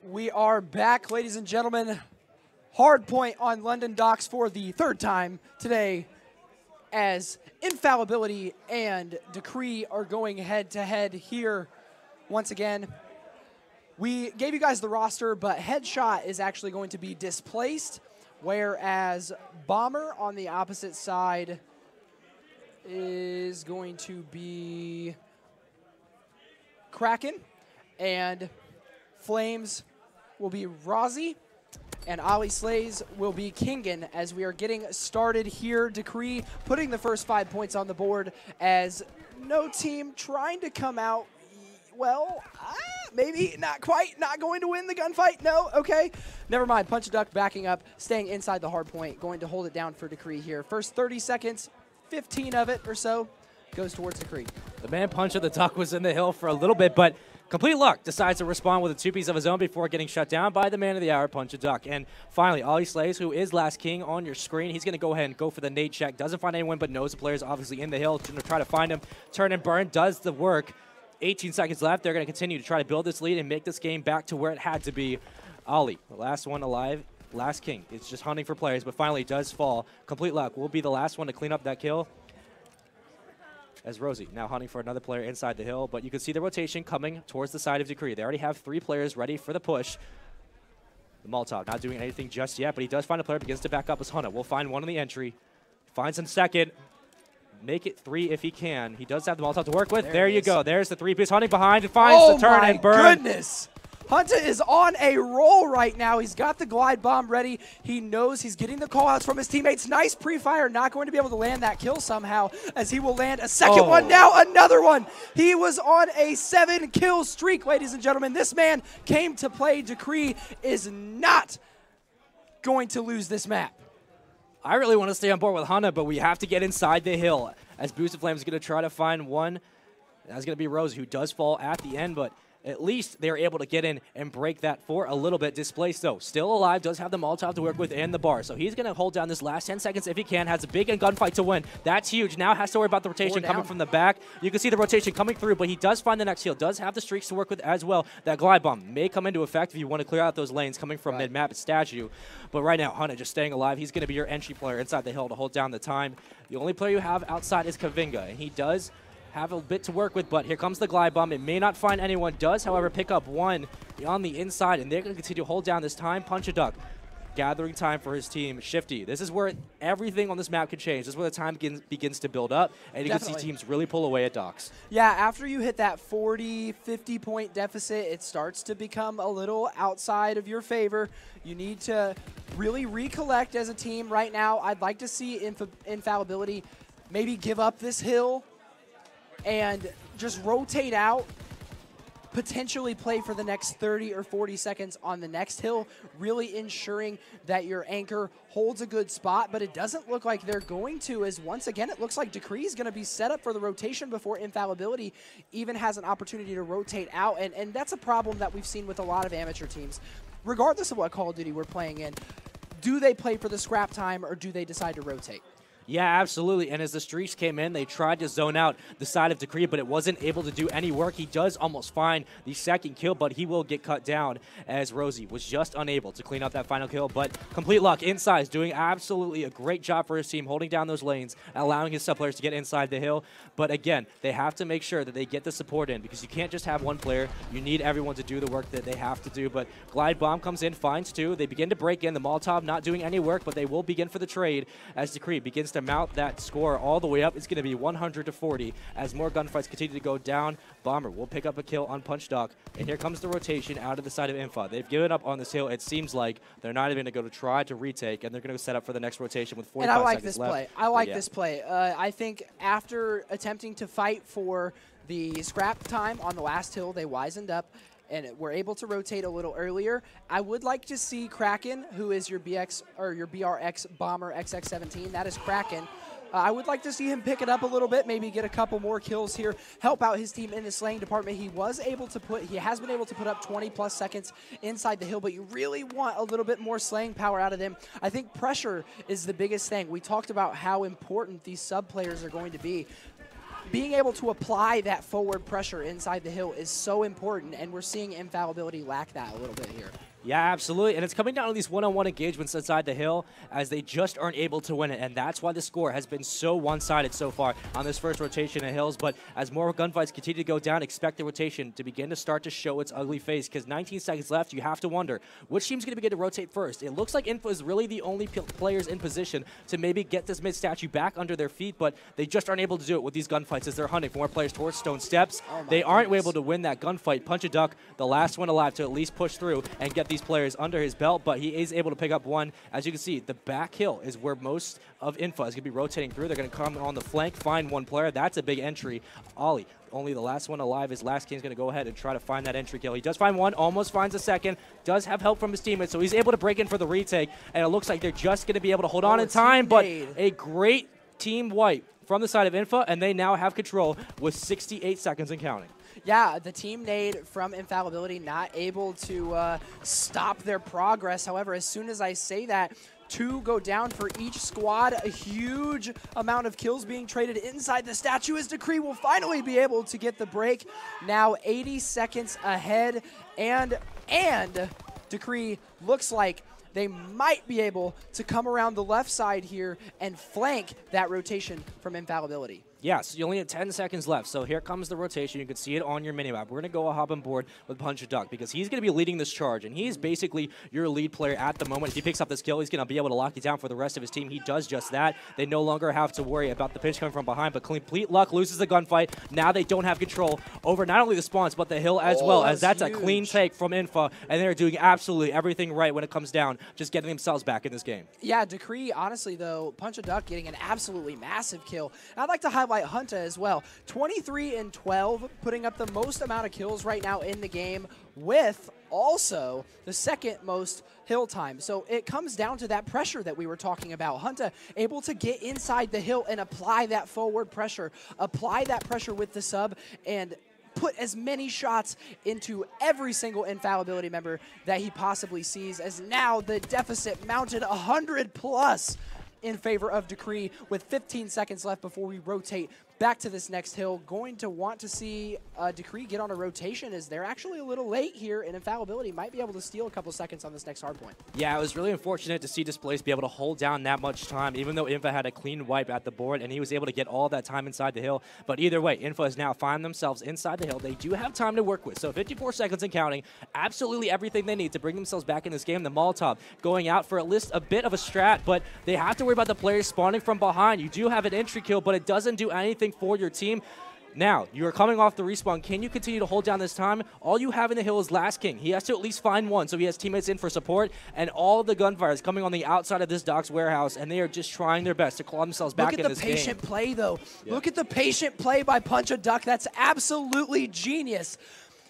We are back, ladies and gentlemen. Hard point on London Docks for the third time today, as Infallibility and Decree are going head-to-head here once again. We gave you guys the roster, but Headshot is actually going to be displaced, whereas Bomber on the opposite side is going to be Kraken, and Flames will be Rozzy, and Ali Slays will be Kingen as we are getting started here. Decree putting the first 5 points on the board as no team trying to come out, well, maybe not quite, not going to win the gunfight. No, okay. Never mind. Punch a Duck backing up, staying inside the hard point, going to hold it down for Decree here. First 30 seconds, 15 of it or so goes towards Decree. The man Punch of the Duck was in the hill for a little bit, but Complete Luck decides to respond with a two-piece of his own before getting shut down by the man of the hour, Punch a Duck. And finally, Ali Slays, who is Last King on your screen, he's going to go ahead and go for the nade check. Doesn't find anyone, but knows the player's obviously in the hill. Going to try to find him. Turn and burn does the work. 18 seconds left. They're going to continue to try to build this lead and make this game back to where it had to be. Ali, the last one alive, Last King. It's just hunting for players, but finally does fall. Complete Luck will be the last one to clean up that kill, as Rosie now hunting for another player inside the hill, but you can see the rotation coming towards the side of Decree. They already have 3 players ready for the push. The Molotov not doing anything just yet, but he does find a player, begins to back up as Hunter. Will find one on the entry, finds him second, make it 3 if he can. He does have the Molotov to work with. There you go. There's the 3-piece hunting behind and finds the turn and burn. Oh my goodness. Hunter is on a roll right now. He's got the glide bomb ready. He knows he's getting the call-outs from his teammates. Nice pre-fire. Not going to be able to land that kill somehow, as he will land a second one. Now another one. He was on a 7-kill streak, ladies and gentlemen. This man came to play. Decree is not going to lose this map. I really want to stay on board with Hunter, but we have to get inside the hill, as Boosted Flame is going to try to find one. That's going to be Rose, who does fall at the end, but at least they're able to get in and break that for a little bit. Displaced, though, still alive, does have the Molotov to work with and the bar. So he's going to hold down this last 10 seconds if he can. Has a big gunfight to win. That's huge. Now has to worry about the rotation coming from the back. You can see the rotation coming through, but he does find the next heal. Does have the streaks to work with as well. That glide bomb may come into effect if you want to clear out those lanes coming from mid-map statue. But right now, Hunter just staying alive. He's going to be your entry player inside the hill to hold down the time. The only player you have outside is Kavinga, and he does have a bit to work with, but here comes the glide bomb. It may not find anyone. Does, however, pick up one on the inside, and they're going to continue to hold down this time. Punch a Duck, gathering time for his team. Shifty. This is where everything on this map could change. This is where the time begins to build up, and you can see teams really pull away at Docks. Yeah, after you hit that 40, 50-point deficit, it starts to become a little outside of your favor. You need to really recollect as a team right now. I'd like to see Infallibility maybe give up this hill and just rotate out, potentially play for the next 30 or 40 seconds on the next hill, really ensuring that your anchor holds a good spot, but it doesn't look like they're going to, as once again, it looks like Decree is going to be set up for the rotation before Infallibility even has an opportunity to rotate out, and that's a problem that we've seen with a lot of amateur teams. Regardless of what Call of Duty we're playing in, do they play for the scrap time or do they decide to rotate? Yeah, absolutely. And as the streaks came in, they tried to zone out the side of Decree, but it wasn't able to do any work. He does almost find the second kill, but he will get cut down, as Rosie was just unable to clean up that final kill. But Complete Luck inside is doing absolutely a great job for his team, holding down those lanes, allowing his sub players to get inside the hill. But again, they have to make sure that they get the support in, because you can't just have one player. You need everyone to do the work that they have to do. But Glide Bomb comes in, finds 2. They begin to break in. The Molotov not doing any work, but they will begin for the trade as Decree begins to mount that score all the way up. It's going to be 100-40 as more gunfights continue to go down. Bomber will pick up a kill on Punch Duck, and here comes the rotation out of the side of Infa. They've given up on this hill. It seems like they're not even going to try to retake, and they're going to set up for the next rotation with 45 seconds left. And I like this play. I like this play. I think after attempting to fight for the scrap time on the last hill, they wisened up and were able to rotate a little earlier. I would like to see Kraken, who is your BX or your BRX Bomber XX17. That is Kraken. I would like to see him pick it up a little bit, maybe get a couple more kills here, help out his team in the slaying department. He has been able to put up 20+ seconds inside the hill, but you really want a little bit more slaying power out of them. I think pressure is the biggest thing. We talked about how important these sub players are going to be. being able to apply that forward pressure inside the hill is so important, and we're seeing Infabillity lack that a little bit here. Yeah, absolutely. And it's coming down to these one-on-one engagements inside the hill as they just aren't able to win it. And that's why the score has been so one-sided so far on this first rotation of hills. But as more gunfights continue to go down, expect the rotation to begin to start to show its ugly face. Because 19 seconds left, you have to wonder, which team's going to begin to rotate first? It looks like Infa is really the only players in position to maybe get this mid-statue back under their feet. But they just aren't able to do it with these gunfights as they're hunting for more players towards stone steps. They aren't able to win that gunfight. Punch a Duck, the last one alive to at least push through and get these players under his belt, but he is able to pick up one. As you can see, the back hill is where most of Infa is going to be rotating through. They're going to come on the flank, find one player. That's a big entry. Ollie, only the last one alive. His last king is going to go ahead and try to find that entry kill. He does find one, almost finds a second, does have help from his teammates, so he's able to break in for the retake, and it looks like they're just going to be able to hold on in time, but a great team wipe from the side of Infa, and they now have control with 68 seconds and counting. Yeah, the team nade from Infabillity not able to stop their progress. However, as soon as I say that, 2 go down for each squad. A huge amount of kills being traded inside the statue as Decree will finally be able to get the break. Now 80 seconds ahead, and Decree looks like they might be able to come around the left side here and flank that rotation from Infabillity. Yeah, so you only have 10 seconds left. So here comes the rotation. You can see it on your minimap. We're going to go hop on board with Punch a Duck because he's going to be leading this charge, and he's basically your lead player at the moment. If he picks up this kill, he's going to be able to lock you down for the rest of his team. He does just that. They no longer have to worry about the pinch coming from behind, but Complete Luck loses the gunfight. Now they don't have control over not only the spawns, but the hill as well, as that's huge. A clean take from Infa, and they're doing absolutely everything right when it comes down, just getting themselves back in this game. Yeah, Decree, honestly, though, Punch a Duck getting an absolutely massive kill. And I'd like to highlight Hunta as well. 23 and 12, putting up the most amount of kills right now in the game, with also the second most hill time. So it comes down to that pressure that we were talking about. Hunta able to get inside the hill and apply that forward pressure, apply that pressure with the sub, and put as many shots into every single Infabillity member that he possibly sees, as now the deficit mounted 100 plus in favor of Decree with 15 seconds left before we rotate back to this next hill. Going to want to see Decree get on a rotation, as they're actually a little late here, and Infabillity might be able to steal a couple seconds on this next hardpoint. Yeah, it was really unfortunate to see Displace be able to hold down that much time, even though Infa had a clean wipe at the board, and he was able to get all that time inside the hill. But either way, Infa has now found themselves inside the hill. They do have time to work with, so 54 seconds and counting, absolutely everything they need to bring themselves back in this game. The Molotov going out for at least a bit of a strat, but they have to worry about the players spawning from behind. You do have an entry kill, but it doesn't do anything for your team. Now, you are coming off the respawn. Can you continue to hold down this time? All you have in the hill is Last King. He has to at least find one, so he has teammates in for support, and all the gunfires coming on the outside of this Doc's warehouse, and they are just trying their best to claw themselves back in this game. Look at the patient play, though. Yeah. Look at the patient play by Punch a Duck. That's absolutely genius.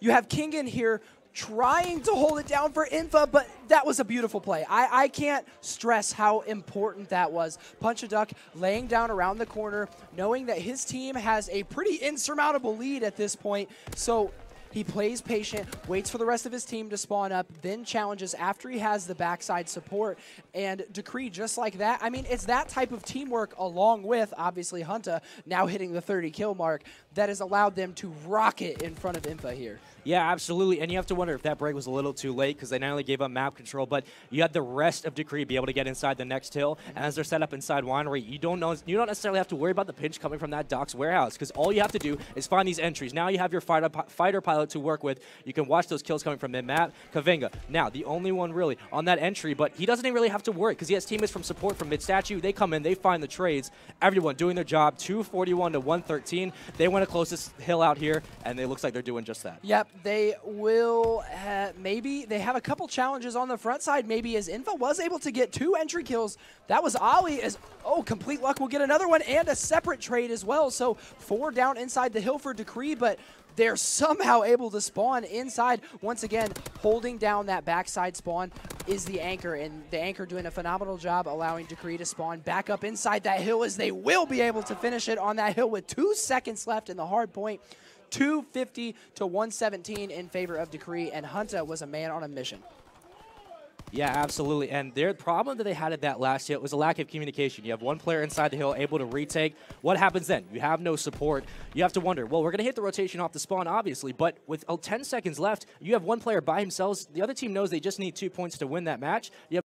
You have King in here trying to hold it down for Infa, but that was a beautiful play. I can't stress how important that was. Punch a Duck laying down around the corner, knowing that his team has a pretty insurmountable lead at this point, so he plays patient, waits for the rest of his team to spawn up, then challenges after he has the backside support. And Decree, just like that, I mean, it's that type of teamwork, along with, obviously, Hunta now hitting the 30 kill mark, that has allowed them to rocket in front of Infa here. Yeah, absolutely. And you have to wonder if that break was a little too late, because they not only gave up map control, but you had the rest of Decree be able to get inside the next hill. And as they're set up inside Winery, you don't necessarily have to worry about the pinch coming from that Doc's warehouse, because all you have to do is find these entries. Now you have your fighter pilot to work with. You can watch those kills coming from mid-map. Kavinga, now the only one really on that entry, but he doesn't even really have to worry, because he has teammates from support from mid-statue. They come in, they find the trades. Everyone doing their job. 241 to 113. They want to close this hill out here, and it looks like they're doing just that. Yep, they will maybe they have a couple challenges on the front side. Maybe as Infa was able to get 2 entry kills. That was Ollie, as Complete Luck will get another one and a separate trade as well. So 4 down inside the hill for Decree, but they're somehow able to spawn inside. Once again, holding down that backside spawn is the Anchor, and the Anchor doing a phenomenal job allowing Decree to spawn back up inside that hill, as they will be able to finish it on that hill with 2 seconds left in the hard point. 250 to 117 in favor of Decree, and Hunta was a man on a mission. Yeah, absolutely. And their problem that they had at that last hit was a lack of communication. You have one player inside the hill able to retake. What happens then? You have no support. You have to wonder, well, we're going to hit the rotation off the spawn, obviously, but with 10 seconds left, you have one player by himself. The other team knows they just need 2 points to win that match. You have